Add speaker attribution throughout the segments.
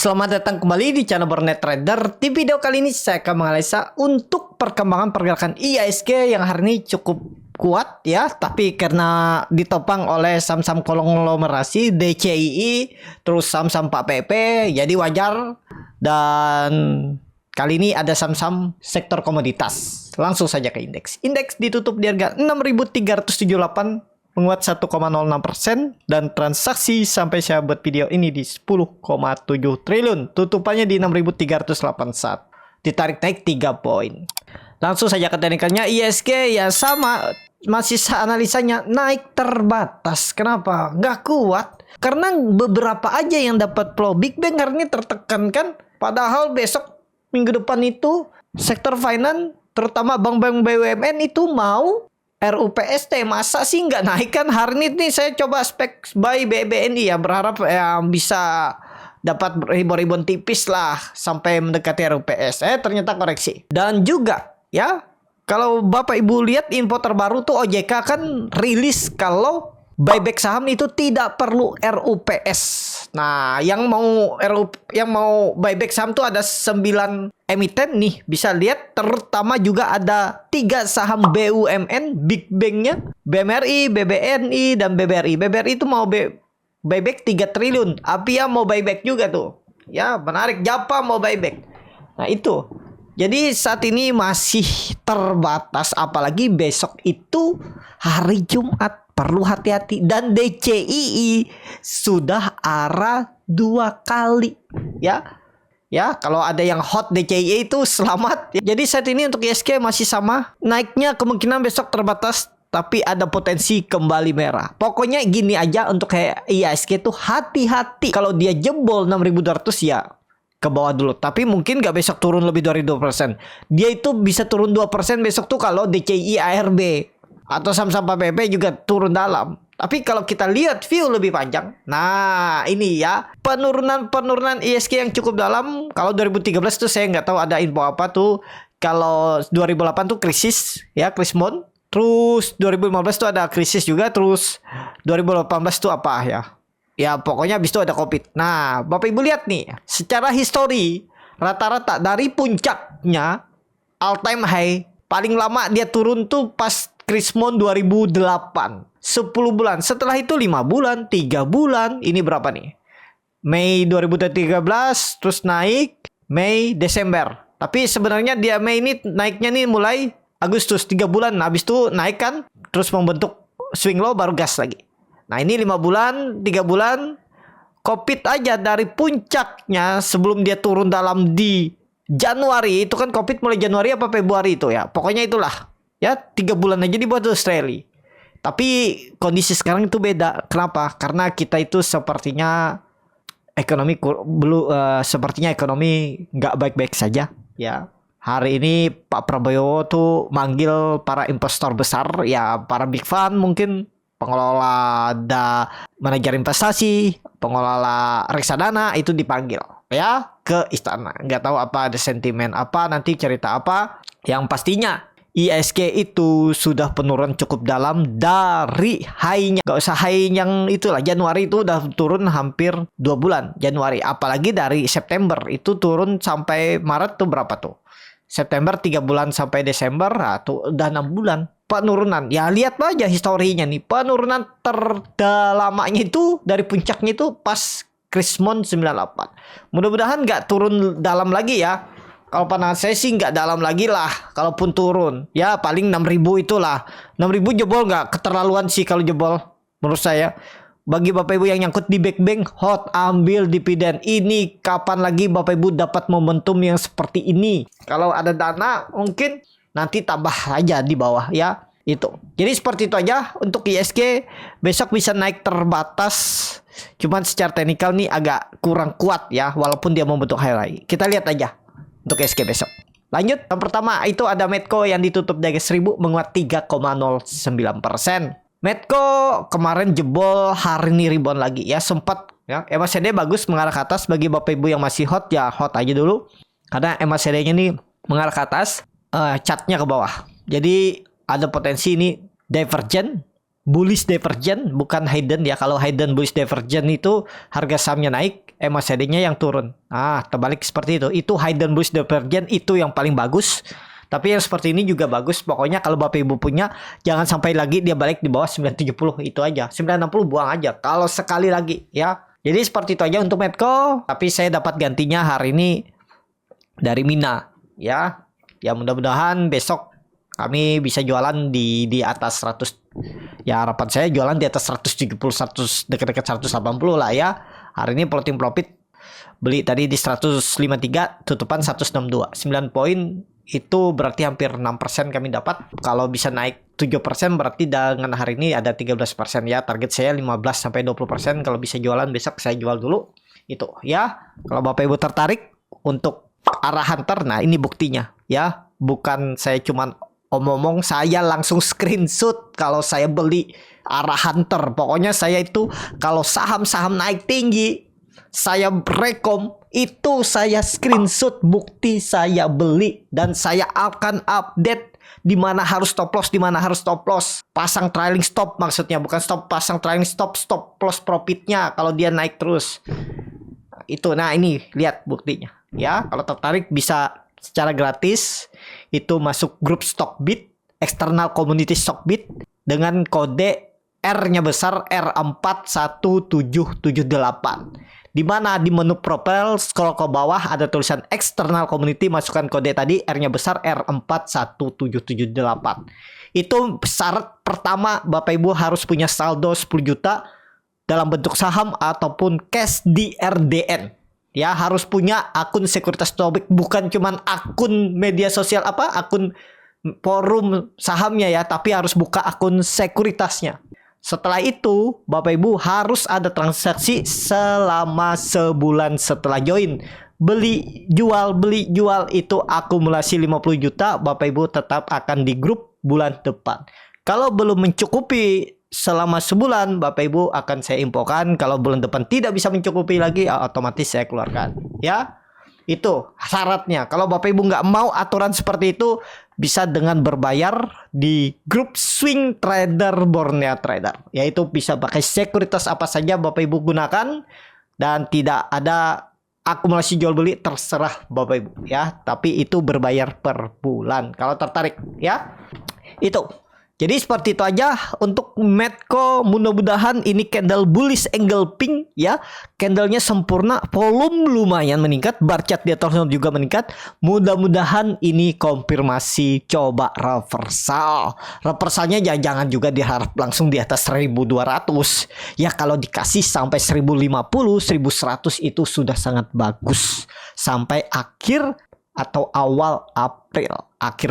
Speaker 1: Selamat datang kembali di channel Bornet Trader. Di video kali ini saya akan menganalisa untuk perkembangan pergerakan IHSG yang hari ini cukup kuat ya, tapi karena ditopang oleh saham-saham konglomerasi DCII, terus saham-saham Pak PP, jadi wajar. Dan kali ini ada saham-saham sektor komoditas. Langsung saja ke indeks. Indeks ditutup di harga 6.378, menguat 1,06%, dan transaksi sampai saya buat video ini di 10,7 triliun. Tutupannya di 6.381. Ditarik naik 3 poin. Langsung saja ke teknikalnya. IHSG ya sama, masih analisanya naik terbatas. Kenapa? Nggak kuat. Karena beberapa aja yang dapat flow. Big Bang hari ini tertekan kan. Padahal besok minggu depan itu sektor finance, terutama bank-bank BUMN itu mau RUPST. Masa sih nggak naik kan? Hari ini nih saya coba spek buy BBNI ya, berharap ya bisa dapat ribuan tipis lah sampai mendekati RUPS. Ternyata koreksi. Dan juga ya, kalau Bapak Ibu lihat info terbaru tuh OJK kan rilis kalau buyback saham itu tidak perlu RUPS. Nah, yang mau buyback saham tuh ada 9 emiten nih, bisa lihat. Terutama juga ada 3 saham BUMN big banknya, BMRI, BBNI, dan BBRI. BBRI itu mau buyback 3 triliun. Apia mau buyback juga tuh. Ya, menarik. Japa mau buyback. Nah, itu. Jadi saat ini masih terbatas, apalagi besok itu hari Jumat. Perlu hati-hati. Dan DCII sudah arah 2 kali ya. Ya, kalau ada yang hot DCII itu selamat. Jadi saat ini untuk IHSG masih sama. Naiknya kemungkinan besok terbatas, tapi ada potensi kembali merah. Pokoknya gini aja untuk kayak IHSG itu hati-hati. Kalau dia jebol 6.200 ya ke bawah dulu. Tapi mungkin nggak besok turun lebih dari 2%. Dia itu bisa turun 2% besok tuh kalau DCII ARB. Atau saham-saham PP juga turun dalam. Tapi kalau kita lihat view lebih panjang, nah ini ya, penurunan IHSG yang cukup dalam. Kalau 2013 tuh saya nggak tahu ada info apa tuh. Kalau 2008 tuh krisis ya, Krismon. Terus 2015 tuh ada krisis juga. Terus 2018 tuh apa ya? Ya pokoknya habis itu ada Covid. Nah, Bapak Ibu lihat nih, secara histori rata-rata dari puncaknya all time high, paling lama dia turun tuh pas Krismon 2008, 10 bulan. Setelah itu 5 bulan, 3 bulan. Ini berapa nih? Mei 2013, terus naik Mei, Desember. Tapi sebenarnya dia Mei ini naiknya nih mulai Agustus, 3 bulan. Nah, habis itu naik kan, terus membentuk swing low baru gas lagi. Nah, ini 5 bulan, 3 bulan. Covid aja dari puncaknya sebelum dia turun dalam di Januari. Itu kan Covid mulai Januari apa Februari itu ya. Pokoknya itulah. Ya, 3 bulan aja dibuat Australia. Tapi kondisi sekarang itu beda. Kenapa? Karena kita itu sepertinya ekonomi sepertinya ekonomi nggak baik-baik saja. Ya, hari ini Pak Prabowo tuh manggil para investor besar, ya para big fund mungkin, pengelola manajer investasi, pengelola reksadana itu dipanggil ya ke istana. Nggak tahu apa ada sentimen apa, nanti cerita apa. Yang pastinya IHSG itu sudah penurunan cukup dalam dari high-nya. Gak usah high yang itulah, Januari itu udah turun hampir 2 bulan Januari. Apalagi dari September itu turun sampai Maret tuh berapa tuh? September 3 bulan sampai Desember, nah tuh udah 6 bulan penurunan. Ya lihat aja historinya nih, penurunan terdalamanya itu dari puncaknya itu pas Krismon 98. Mudah-mudahan gak turun dalam lagi ya. Kalau pandangan saya sih nggak dalam lagi lah. Kalaupun turun, ya paling 6.000 itulah. 6.000 jebol nggak keterlaluan sih kalau jebol. Menurut saya. Bagi Bapak Ibu yang nyangkut di big bank, hot, ambil dividen. Ini kapan lagi Bapak Ibu dapat momentum yang seperti ini? Kalau ada dana, mungkin nanti tambah aja di bawah ya. Itu. Jadi seperti itu aja untuk IHSG. Besok bisa naik terbatas. Cuman secara teknikal nih agak kurang kuat ya. Walaupun dia membentuk highlight. Kita lihat aja untuk IHSG besok. Lanjut, yang pertama itu ada Medco yang ditutup di harga 1000, menguat 3,09%. Medco kemarin jebol, hari ini rebound lagi ya, sempat ya. MACD bagus mengarah ke atas. Bagi Bapak Ibu yang masih hot ya hot aja dulu. Karena MACD-nya ini mengarah ke atas, chartnya ke bawah. Jadi ada potensi ini divergent bullish divergent, bukan hidden ya. Kalau hidden bullish divergent itu harga sahamnya naik, MACD-nya yang turun. Terbalik seperti itu. Itu hidden bullish divergent, itu yang paling bagus. Tapi yang seperti ini juga bagus. Pokoknya kalau Bapak Ibu punya, jangan sampai lagi dia balik di bawah 970. Itu aja. 960 buang aja. Kalau sekali lagi ya. Jadi seperti itu aja untuk Medco. Tapi saya dapat gantinya hari ini dari Mina ya. Ya mudah-mudahan besok kami bisa jualan di atas 100. Ya harapan saya jualan di atas 170, 100, dekat-dekat 180 lah ya. Hari ini floating profit beli tadi di 153, tutupan 162. 9 poin itu berarti hampir 6% kami dapat. Kalau bisa naik 7% berarti dengan hari ini ada 13% ya. Target saya 15 sampai 20%. Kalau bisa jualan besok saya jual dulu. Itu ya. Kalau Bapak Ibu tertarik untuk arah hunter, nah ini buktinya ya. Bukan saya cuman omong-omong, saya langsung screenshot kalau saya beli arah hunter. Pokoknya saya itu kalau saham-saham naik tinggi, saya rekom, itu saya screenshot bukti saya beli. Dan saya akan update di mana harus stop loss, di mana harus stop loss. Pasang trailing stop maksudnya, bukan stop, pasang trailing stop, stop loss profitnya kalau dia naik terus. Itu, nah ini lihat buktinya ya. Kalau tertarik bisa secara gratis itu masuk grup Stockbit, eksternal community Stockbit dengan kode R-nya besar R41778. Di mana di menu profile scroll ke bawah ada tulisan eksternal community, masukkan kode tadi R-nya besar R41778. Itu syarat pertama, Bapak Ibu harus punya saldo 10 juta dalam bentuk saham ataupun cash di RDN. Ya, harus punya akun sekuritas Tobik, bukan cuman akun media sosial akun forum sahamnya ya, tapi harus buka akun sekuritasnya. Setelah itu, Bapak Ibu harus ada transaksi selama sebulan setelah join. Beli jual itu akumulasi 50 juta, Bapak Ibu tetap akan di grup bulan depan. Kalau belum mencukupi selama sebulan, Bapak Ibu akan saya infokan. Kalau bulan depan tidak bisa mencukupi lagi, otomatis saya keluarkan ya. Itu syaratnya. Kalau Bapak Ibu nggak mau aturan seperti itu, bisa dengan berbayar di grup Swing Trader Borneo Trader. Yaitu bisa pakai sekuritas apa saja Bapak Ibu gunakan, dan tidak ada akumulasi jual beli, terserah Bapak Ibu ya. Tapi itu berbayar per bulan kalau tertarik ya. Itu. Jadi seperti itu aja untuk Medco. Mudah-mudahan ini candle bullish angle pink ya. Candlenya sempurna, volume lumayan meningkat, bar chart di atasnya juga meningkat. Mudah-mudahan ini konfirmasi coba reversal. Reversalnya jangan juga diharap langsung di atas 1200. Ya kalau dikasih sampai 1050, 1100 itu sudah sangat bagus. Sampai akhir atau awal April. Akhir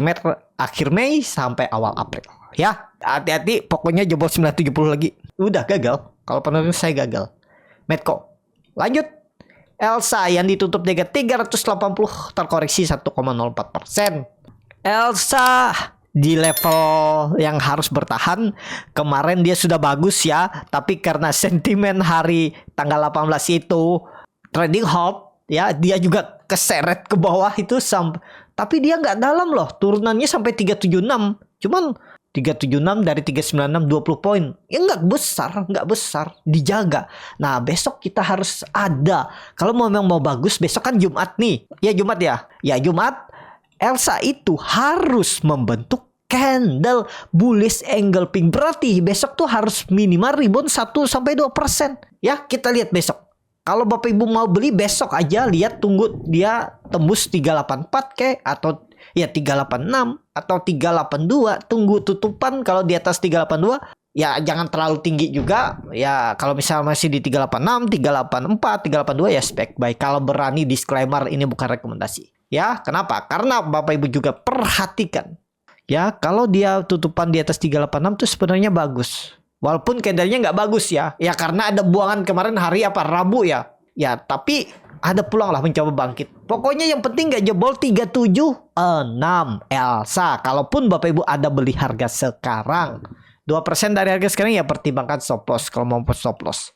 Speaker 1: Mei sampai awal April. Ya, hati-hati, pokoknya jebol 970 lagi. Udah gagal. Kalau penulis saya gagal. Medco. Lanjut. Elsa yang ditutup dengan 380 terkoreksi 1,04%. Elsa di level yang harus bertahan. Kemarin dia sudah bagus ya, tapi karena sentimen hari tanggal 18 itu trading halt ya, dia juga keseret ke bawah itu tapi dia nggak dalam loh. Turunannya sampai 376. Cuman 376 dari 396 20 poin. Ya nggak besar, dijaga. Nah, besok kita harus ada. Kalau memang mau bagus, besok kan Jumat nih. Ya Jumat ya. Ya Jumat, Elsa itu harus membentuk candle bullish angle pink. Berarti besok tuh harus minimal rebound 1 sampai 2%. Ya, kita lihat besok. Kalau Bapak Ibu mau beli besok aja, lihat tunggu dia tembus 384 kek, atau ya 386 atau 382, tunggu tutupan. Kalau di atas 382 ya jangan terlalu tinggi juga ya. Kalau misalnya masih di 386, 384, 382 ya spek baik. Kalau berani disclaimer, ini bukan rekomendasi ya. Kenapa? Karena Bapak Ibu juga perhatikan ya, kalau dia tutupan di atas 386 itu sebenarnya bagus. Walaupun candlenya nggak bagus ya. Ya karena ada buangan kemarin hari Rabu ya. Ya tapi ada pulang lah mencoba bangkit. Pokoknya yang penting nggak jebol 376 Elsa. Kalaupun Bapak Ibu ada beli harga sekarang 2% dari harga sekarang, ya pertimbangkan stop loss kalau mau stop loss.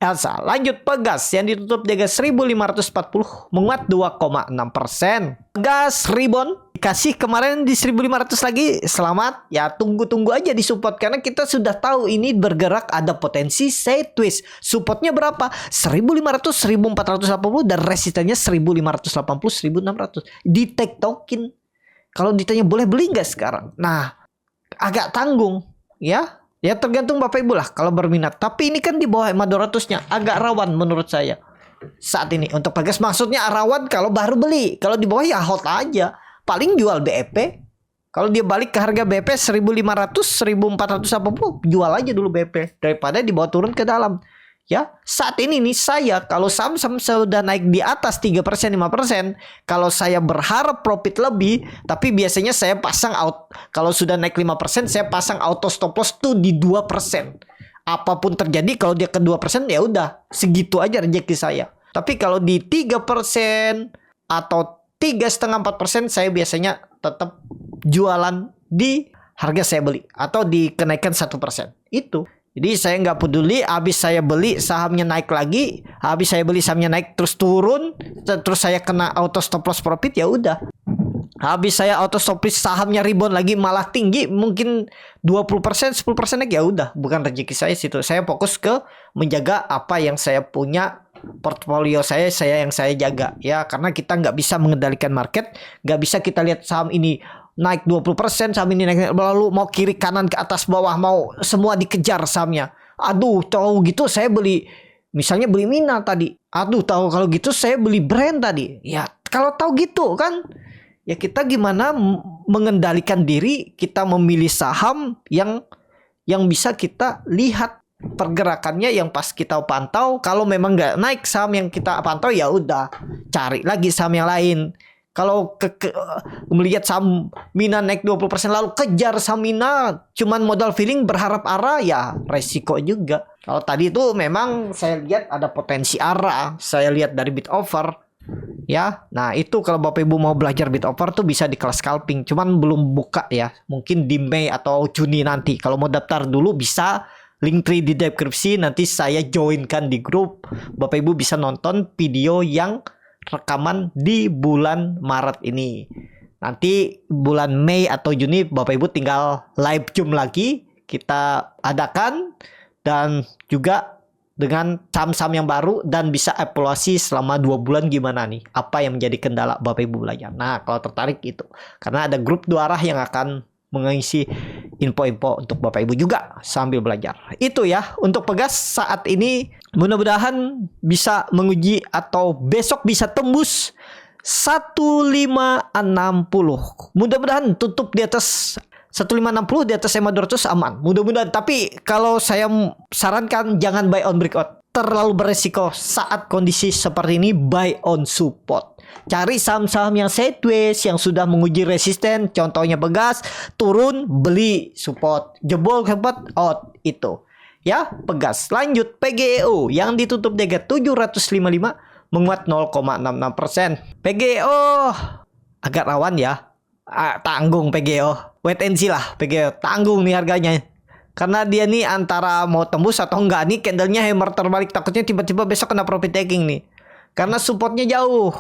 Speaker 1: Elsa. Lanjut Pegas yang ditutup di harga 1540 menguat 2,6%. Pegas rebound dikasih kemarin di 1500 lagi. Selamat ya, tunggu-tunggu aja di support karena kita sudah tahu ini bergerak ada potensi sideways. Supportnya berapa? 1500, 1480 dan resistennya 1580, 1600. Di tektokin. Kalau ditanya boleh beli nggak sekarang? Nah, agak tanggung ya. Ya tergantung Bapak Ibu lah kalau berminat. Tapi ini kan di bawah EMA 200-nya. Agak rawan menurut saya. Saat ini. Untuk Pegas maksudnya rawan kalau baru beli. Kalau di bawah ya hold aja. Paling jual BEP. Kalau dia balik ke harga BEP 1500, 1480. Jual aja dulu BEP. Daripada dibawa turun ke dalam. Ya, saat ini nih saya kalau saham-saham sudah naik di atas 3%, 5%, kalau saya berharap profit lebih, tapi biasanya saya pasang out. Kalau sudah naik 5%, saya pasang auto stop loss tuh di 2%. Apapun terjadi kalau dia ke 2%, ya udah, segitu aja rezeki saya. Tapi kalau di 3% atau 3,5-4%, saya biasanya tetap jualan di harga saya beli atau dikenaikan 1%. Itu. Jadi saya nggak peduli, habis saya beli sahamnya naik lagi, habis saya beli sahamnya naik terus turun, terus saya kena auto stop loss profit, ya udah. Habis saya auto stop loss sahamnya rebound lagi malah tinggi, mungkin 20%, 10% lagi, ya udah, bukan rezeki saya situ. Saya fokus ke menjaga apa yang saya punya, portfolio saya yang saya jaga ya, karena kita nggak bisa mengendalikan market, nggak bisa kita lihat saham ini naik 20%, saham ini naik, lalu mau kiri kanan ke atas bawah mau semua dikejar sahamnya. Aduh, tahu gitu saya beli, misalnya beli Mina tadi. Aduh, tahu kalau gitu saya beli brand tadi. Ya, kalau tahu gitu kan, ya kita gimana mengendalikan diri, kita memilih saham yang bisa kita lihat pergerakannya yang pas kita pantau. Kalau memang nggak naik saham yang kita pantau, ya udah cari lagi saham yang lain. Kalau melihat saham Mina naik 20% lalu kejar saham Mina, cuman modal feeling berharap arah, ya resiko juga. Kalau tadi itu memang saya lihat ada potensi arah, saya lihat dari bid offer ya. Nah itu kalau Bapak Ibu mau belajar bid offer tuh bisa di kelas scalping, cuman belum buka ya, mungkin di Mei atau Juni nanti. Kalau mau daftar dulu bisa, link tree di deskripsi, nanti saya joinkan di grup. Bapak Ibu bisa nonton video yang rekaman di bulan Maret ini. Nanti bulan Mei atau Juni Bapak Ibu tinggal live Zoom lagi kita adakan, dan juga dengan saham-saham yang baru, dan bisa evaluasi selama 2 bulan gimana nih, apa yang menjadi kendala Bapak Ibu belajar. Nah kalau tertarik itu, karena ada grup 2 arah yang akan mengisi info-info untuk Bapak Ibu juga sambil belajar. Itu ya untuk Pegas saat ini, mudah-mudahan bisa menguji atau besok bisa tembus 1560. Mudah-mudahan tutup di atas 1560, di atas EMA 200 aman. Mudah-mudahan, tapi kalau saya sarankan jangan buy on breakout. Terlalu beresiko saat kondisi seperti ini. Buy on support. Cari saham-saham yang sideways, yang sudah menguji resisten, contohnya Pegas, turun beli, support, jebol support out, itu ya Pegas. Lanjut PGEO yang ditutup di harga 755 menguat 0,66%. PGEO agak rawan ya, tanggung PGEO, wait and see lah. PGEO tanggung nih harganya, karena dia nih antara mau tembus atau enggak. Nih candlenya hammer terbalik, takutnya tiba-tiba besok kena profit taking nih, karena supportnya jauh.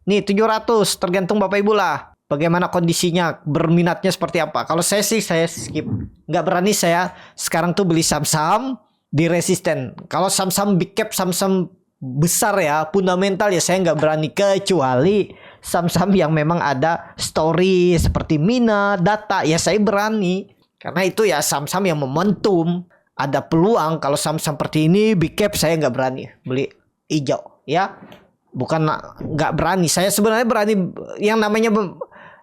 Speaker 1: Nih 700, tergantung Bapak Ibu lah bagaimana kondisinya, berminatnya seperti apa. Kalau saya sih saya skip, nggak berani saya sekarang tuh beli saham-saham di resisten. Kalau saham-saham big cap, saham-saham besar ya, fundamental ya, saya nggak berani, kecuali saham-saham yang memang ada story seperti Mina, Data, ya saya berani. Karena itu ya saham-saham yang momentum, ada peluang. Kalau saham-saham seperti ini big cap saya nggak berani beli hijau ya. Bukan nggak berani, saya sebenarnya berani yang namanya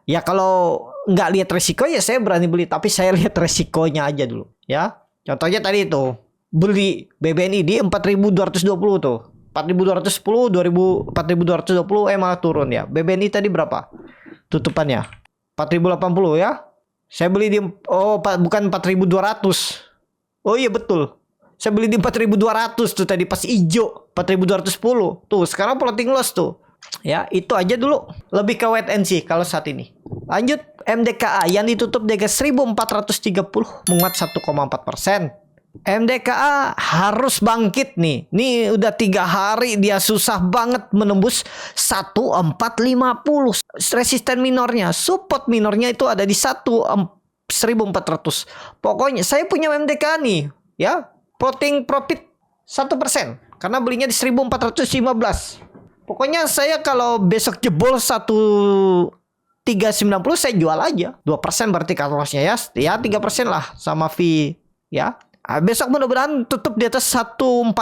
Speaker 1: ya, kalau nggak lihat resiko ya saya berani beli, tapi saya lihat resikonya aja dulu ya. Contohnya tadi itu beli BBNI di 4220 tuh, 4210, 4220 malah turun ya. BBNI tadi berapa tutupannya? 4080 ya. Saya beli di bukan 4200. Oh iya betul, saya beli di 4200 tuh tadi pas hijau, 4210. Tuh sekarang floating loss tuh. Ya, itu aja dulu. Lebih ke wait and see kalau saat ini. Lanjut MDKA yang ditutup di harga 1430 menguat 1,4%. MDKA harus bangkit nih. Nih udah 3 hari dia susah banget menembus 1450 resisten minornya. Support minornya itu ada di 1400. Pokoknya saya punya MDKA nih, ya. Floating profit 1% karena belinya di 1415. Pokoknya saya kalau besok jebol 1390 saya jual aja. 2% berarti cut loss-nya ya. Ya 3% lah sama fee ya. Besok mudah-mudahan tutup di atas 1450.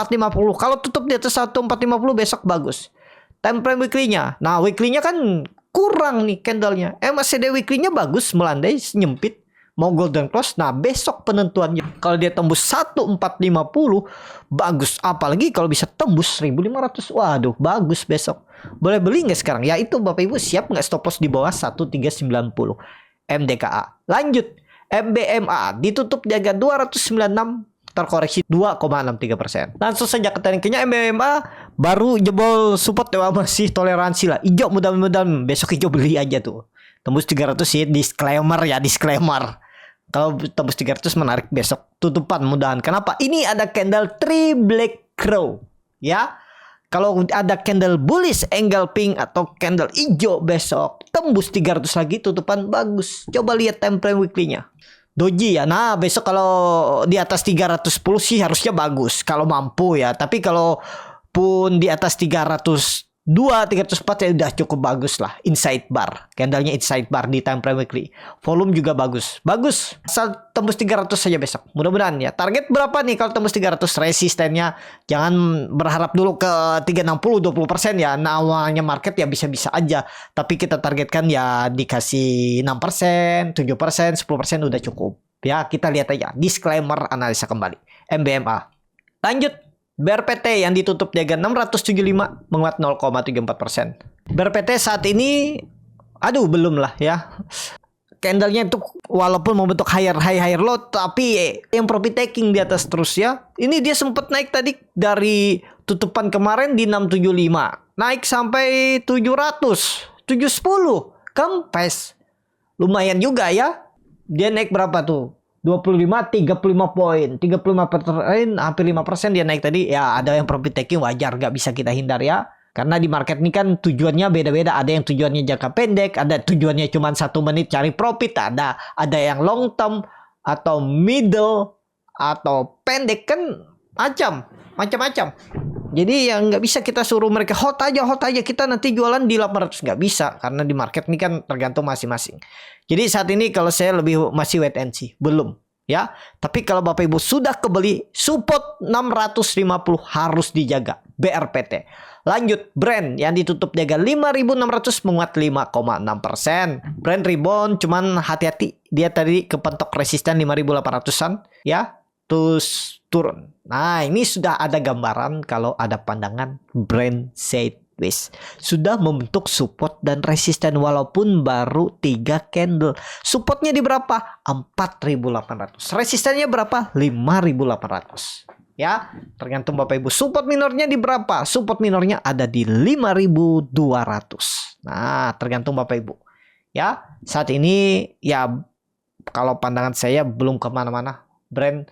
Speaker 1: Kalau tutup di atas 1450 besok bagus. Time frame weekly-nya. Nah, weekly-nya kan kurang nih candle-nya. MACD weekly-nya bagus, melandai, nyempit. Mau golden close. Nah, besok penentuannya. Kalau dia tembus 1450 bagus. Apalagi kalau bisa tembus 1500. Waduh, bagus besok. Boleh beli nggak sekarang? Ya itu Bapak Ibu siap nggak stop loss di bawah 1390 MDKA. Lanjut. MBMA ditutup di harga 296, terkoreksi 2,63%. Langsung saja ke tekniknya. MBMA baru jebol support ya, masih toleransi lah. Hijau, mudah-mudahan besok hijau beli aja tuh. Tembus 300 sih, disclaimer ya, disclaimer. Kalau tembus 300 menarik besok tutupan mudahan. Kenapa? Ini ada candle 3 black crow ya. Kalau ada candle bullish engulfing atau candle hijau besok tembus 300 lagi tutupan bagus. Coba lihat time frame weekly-nya. Doji ya. Nah, besok kalau di atas 310 sih harusnya bagus kalau mampu ya. Tapi kalau pun di atas 302, 304 ya udah cukup bagus lah. Inside bar. Candlenya inside bar di time frame weekly. Volume juga bagus. Bagus. Asal tembus 300 saja besok. Mudah-mudahan ya. Target berapa nih kalau tembus 300? Resistennya jangan berharap dulu ke 360 20% ya. Nah, awalnya market ya bisa-bisa aja. Tapi kita targetkan ya dikasih 6%, 7%, 10% udah cukup. Ya, kita lihat aja. Disclaimer analisa kembali. MBMA. Lanjut. BRPT yang ditutup di harga 675 menguat 0,34%. BRPT saat ini aduh belum lah ya. Candlenya itu walaupun membentuk higher low tapi yang profit taking di atas terus ya. Ini dia sempat naik tadi dari tutupan kemarin di 675. Naik sampai 700, 710. Kempes. Lumayan juga ya. Dia naik berapa tuh? 25, 35 poin, 35%, hampir 5% dia naik tadi. Ya ada yang profit taking wajar, gak bisa kita hindar ya. Karena di market ini kan tujuannya beda-beda. Ada yang tujuannya jangka pendek, ada tujuannya cuma 1 menit cari profit, ada yang long term atau middle atau pendek kan macam-macam. Jadi yang nggak bisa kita suruh mereka hold aja kita nanti jualan di 800, nggak bisa karena di market ini kan tergantung masing-masing. Jadi saat ini kalau saya lebih masih wait and see, belum ya. Tapi kalau Bapak Ibu sudah kebeli support 650 harus dijaga BRPT. Lanjut brand yang ditutup di harga 5.600 menguat 5,6%. Brand rebound cuman hati-hati dia tadi kepentok resisten 5.800-an ya. Terus turun. Nah, ini sudah ada gambaran kalau ada pandangan brand sideways. Sudah membentuk support dan resisten walaupun baru 3 candle. Supportnya di berapa? 4.800. Resistennya berapa? 5.800. Ya, tergantung Bapak Ibu. Support minornya di berapa? Support minornya ada di 5.200. Nah, tergantung Bapak Ibu. Ya, saat ini ya kalau pandangan saya belum kemana-mana. Brand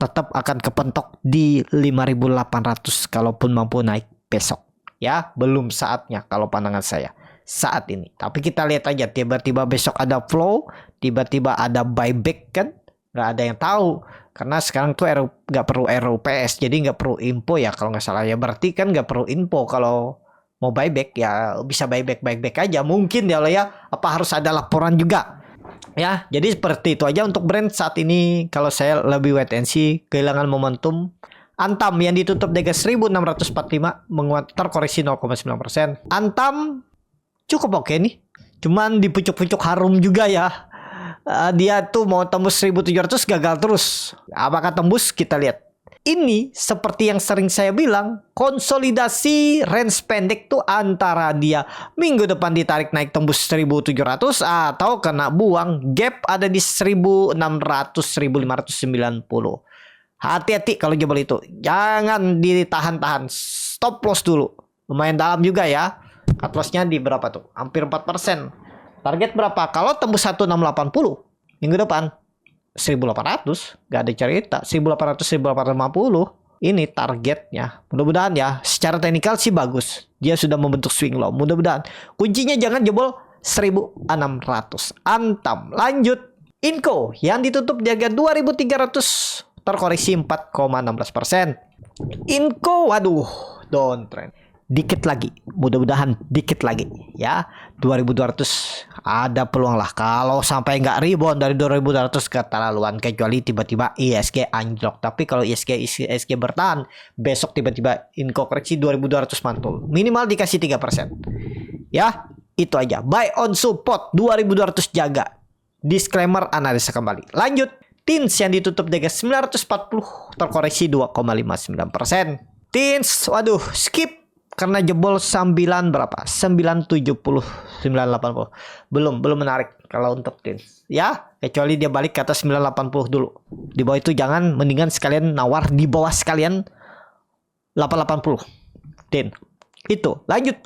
Speaker 1: tetap akan kepentok di 5.800 kalaupun mampu naik besok. Ya, belum saatnya kalau pandangan saya saat ini. Tapi kita lihat aja tiba-tiba besok ada flow, tiba-tiba ada buyback kan? Nggak ada yang tahu. Karena sekarang tuh nggak perlu RUPS, jadi nggak perlu info ya kalau nggak salah ya. Berarti kan nggak perlu info kalau mau buyback ya bisa buyback aja. Mungkin ya lah ya. Apa harus ada laporan juga? Ya, jadi seperti itu aja untuk brand saat ini. Kalau saya lebih wait and see, kehilangan momentum. Antam yang ditutup di harga 1645 menguat terkoreksi 0,9%. Antam cukup oke nih. Cuman di pucuk-pucuk harum juga ya. Dia tuh mau tembus 1700 gagal terus. Apakah tembus? Kita lihat. Ini seperti yang sering saya bilang, konsolidasi range pendek tuh antara dia minggu depan ditarik naik tembus 1700 atau kena buang gap ada di 1600 1590. Hati-hati kalau jebol itu. Jangan ditahan-tahan. Stop loss dulu. Lumayan dalam juga ya. Cut loss-nya di berapa tuh? Hampir 4%. Target berapa? Kalau tembus 1680 minggu depan 1800, nggak ada cerita 1800 1850. Ini targetnya. Mudah-mudahan ya, secara teknikal sih bagus. Dia sudah membentuk swing low. Mudah-mudahan. Kuncinya jangan jebol 1600. Antam. Lanjut. Inco yang ditutup di harga 2300, terkoreksi 4,16%. Inco, waduh, downtrend. Dikit lagi, mudah-mudahan dikit lagi ya. 2200 ada peluang lah kalau sampai nggak rebound dari 2200 keterlaluan, kecuali tiba-tiba ISG anjlok. Tapi kalau ISG bertahan, besok tiba-tiba Inco koreksi 2200 mantul, minimal dikasih 3%. Ya, itu aja. Buy on support 2200, jaga. Disclaimer, analisa kembali. Lanjut. TINS yang ditutup di harga 940, terkoreksi 2,59%. TINS, waduh, skip karena jebol 9 berapa? 970, 980. Belum menarik kalau untuk TINS. Ya, kecuali dia balik ke atas 980 dulu. Di bawah itu jangan, mendingan sekalian nawar di bawah sekalian 880. TINS. Itu. Lanjut.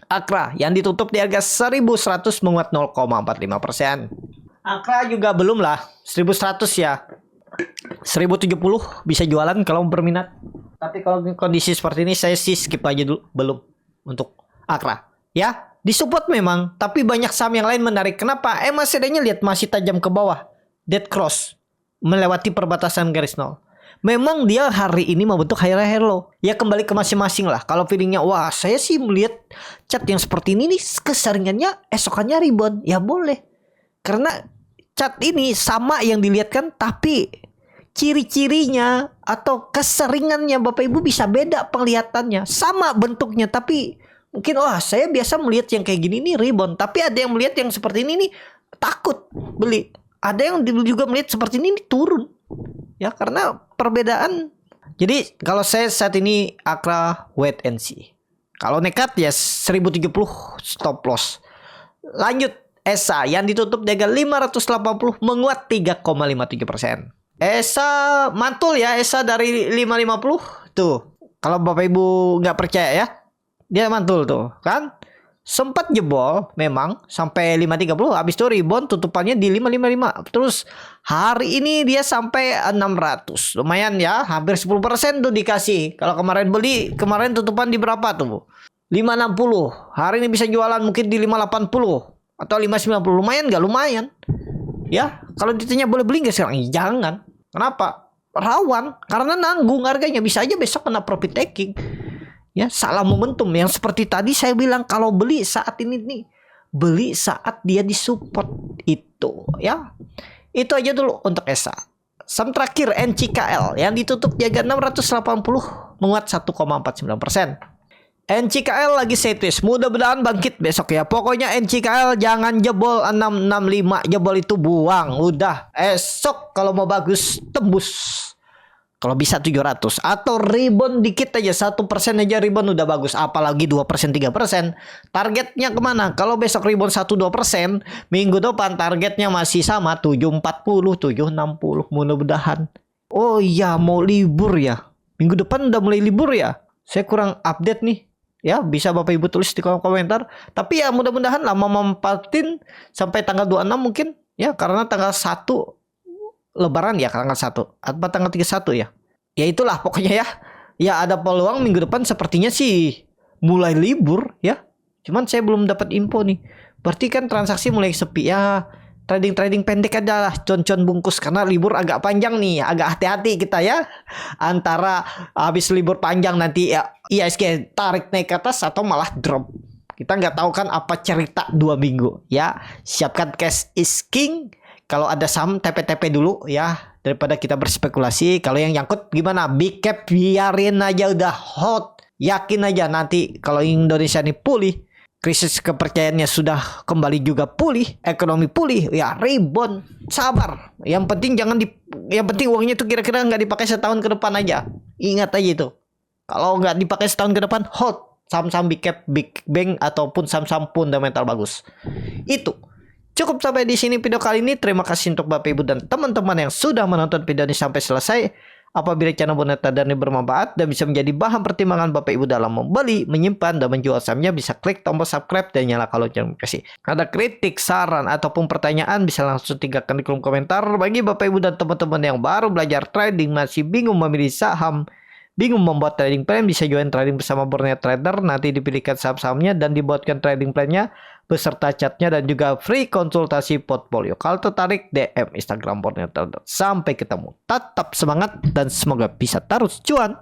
Speaker 1: Akra yang ditutup di harga 1100, menguat 0,45%. Akra juga belum lah. 1100 ya. 1070 bisa jualan kalau berminat. Tapi kalau kondisi seperti ini saya sih skip aja dulu, belum untuk Akra. Ya, disupport memang, tapi banyak saham yang lain menarik. Kenapa? MACD-nya lihat masih tajam ke bawah. Dead cross melewati perbatasan garis nol. Memang dia hari ini membentuk higher low. Ya kembali ke masing-masing lah. Kalau feelingnya, wah saya sih melihat chart yang seperti ini nih keseringannya esokannya rebound. Ya boleh. Karena chart ini sama yang dilihat kan, tapi ciri-cirinya atau keseringannya Bapak Ibu bisa beda penglihatannya. Sama bentuknya, tapi mungkin saya biasa melihat yang kayak gini nih rebound, tapi ada yang melihat yang seperti ini nih takut beli. Ada yang juga melihat seperti ini nih turun. Ya karena perbedaan. Jadi kalau saya saat ini Akra wait and see. Kalau nekat ya 1070 stop loss. Lanjut. ESA yang ditutup di harga 580, menguat 3,57%. ESA mantul ya, ESA dari 550 tuh. Kalau Bapak Ibu nggak percaya ya, dia mantul tuh kan. Sempat jebol memang sampai 530, habis itu rebound tutupannya di 555. Terus hari ini dia sampai 600. Lumayan ya, hampir 10% tuh dikasih. Kalau kemarin beli, kemarin tutupan di berapa tuh? 560. Hari ini bisa jualan mungkin di 580 atau 590. Lumayan nggak? Lumayan. Ya, kalau ditanya boleh beli nggak sekarang? Jangan. Kenapa? Rawan, karena nanggung harganya, bisa aja besok kena profit taking. Ya, salah momentum. Yang seperti tadi saya bilang, kalau beli saat ini nih, beli saat dia disupport itu, ya. Itu aja dulu untuk ESA. Saham terakhir NCKL yang ditutup di harga 680, menguat 1,49%. NCKL lagi setis, mudah-mudahan bangkit besok ya. Pokoknya NCKL jangan jebol 665, jebol itu buang. Udah, esok kalau mau bagus tembus. Kalau bisa 700 atau rebound dikit aja, 1% aja rebound udah bagus. Apalagi 2%, 3%. Targetnya kemana? Kalau besok rebound 1-2%, minggu depan targetnya masih sama 740, 760. Mudah-mudahan. Oh iya, mau libur ya. Minggu depan udah mulai libur ya. Saya kurang update nih. Ya, bisa Bapak Ibu tulis di kolom komentar. Tapi ya mudah-mudahan lama mempatin sampai tanggal 26 mungkin. Ya, karena tanggal 1 Lebaran ya, tanggal 1 atau tanggal 31 ya. Ya itulah pokoknya ya. Ya ada peluang minggu depan sepertinya sih mulai libur ya. Cuman saya belum dapat info nih. Berarti kan transaksi mulai sepi ya. Trading pendek aja lah, con-con bungkus karena libur agak panjang nih. Agak hati-hati kita ya. Antara habis libur panjang nanti ya IHSG tarik naik ke atas atau malah drop. Kita nggak tahu kan apa cerita 2 minggu ya. Siapkan cash is king. Kalau ada saham TP-TP dulu ya, daripada kita berspekulasi. Kalau yang nyangkut gimana? Big cap biarin aja, udah hot. Yakin aja nanti kalau Indonesia ini pulih, krisis kepercayaannya sudah kembali juga pulih, ekonomi pulih, ya rebound. Sabar. Yang penting yang penting uangnya itu kira-kira nggak dipakai setahun ke depan aja. Ingat aja itu. Kalau nggak dipakai setahun ke depan, hot. Saham-saham big cap, big bank ataupun saham-saham fundamental bagus. Itu. Cukup sampai di sini video kali ini. Terima kasih untuk Bapak Ibu dan teman-teman yang sudah menonton video ini sampai selesai. Apabila channel Borneo Trader ini bermanfaat dan bisa menjadi bahan pertimbangan Bapak Ibu dalam membeli, menyimpan, dan menjual sahamnya, bisa klik tombol subscribe dan nyalakan lonceng notifikasi. Ada kritik, saran, ataupun pertanyaan bisa langsung tinggalkan di kolom komentar. Bagi Bapak Ibu dan teman-teman yang baru belajar trading, masih bingung memilih saham, bingung membuat trading plan, bisa join trading bersama Borneo Trader. Nanti dipilihkan saham-sahamnya dan dibuatkan trading plan-nya beserta chatnya dan juga free konsultasi portfolio. Kalau tertarik, DM Instagram Borneo Trader. Sampai ketemu. Tetap semangat dan semoga bisa terus cuan.